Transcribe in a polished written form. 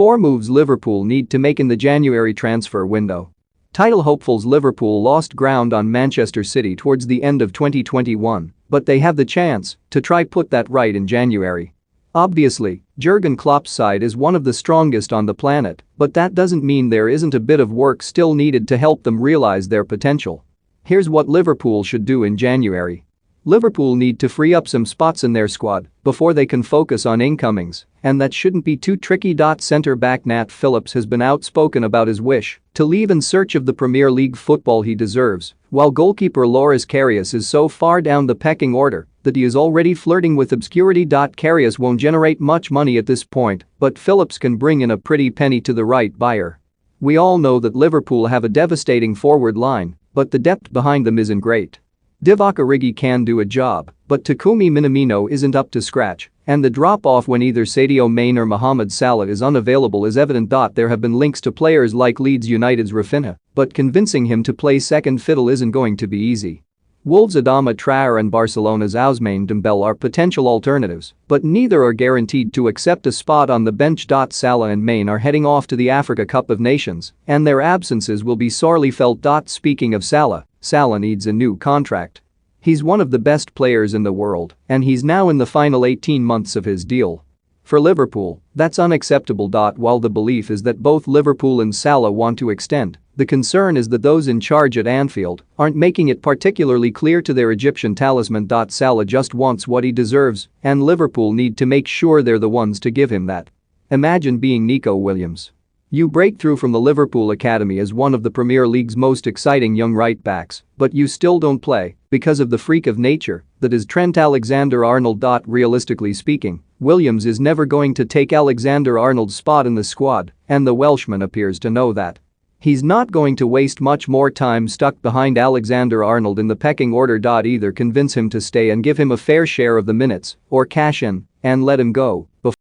4 moves Liverpool need to make in the January transfer window. Title hopefuls Liverpool lost ground on Manchester City towards the end of 2021, but they have the chance to try put that right in January. Obviously, Jurgen Klopp's side is one of the strongest on the planet, but that doesn't mean there isn't a bit of work still needed to help them realize their potential. Here's what Liverpool should do in January. Liverpool need to free up some spots in their squad before they can focus on incomings, and that shouldn't be too tricky. Centre-back Nat Phillips has been outspoken about his wish to leave in search of the Premier League football he deserves, while goalkeeper Loris Karius is so far down the pecking order that he is already flirting with obscurity. Karius won't generate much money at this point, but Phillips can bring in a pretty penny to the right buyer. We all know that Liverpool have a devastating forward line, but the depth behind them isn't great. Divock Origi can do a job, but Takumi Minamino isn't up to scratch, and the drop-off when either Sadio Mane or Mohamed Salah is unavailable is evident. There have been links to players like Leeds United's Rafinha, but convincing him to play second fiddle isn't going to be easy. Wolves' Adama Traore and Barcelona's Ousmane Dembele are potential alternatives, but neither are guaranteed to accept a spot on the bench. Salah and Mane are heading off to the Africa Cup of Nations, and their absences will be sorely felt. Speaking of Salah needs a new contract. He's one of the best players in the world, and he's now in the final 18 months of his deal. For Liverpool, that's unacceptable. While the belief is that both Liverpool and Salah want to extend, the concern is that those in charge at Anfield aren't making it particularly clear to their Egyptian talisman. Salah just wants what he deserves, and Liverpool need to make sure they're the ones to give him that. Imagine being Nico Williams. You break through from the Liverpool Academy as one of the Premier League's most exciting young right-backs, but you still don't play because of the freak of nature that is Trent Alexander-Arnold. Realistically speaking, Williams is never going to take Alexander-Arnold's spot in the squad, and the Welshman appears to know that. He's not going to waste much more time stuck behind Alexander-Arnold in the pecking order. Either convince him to stay and give him a fair share of the minutes, or cash in and let him go.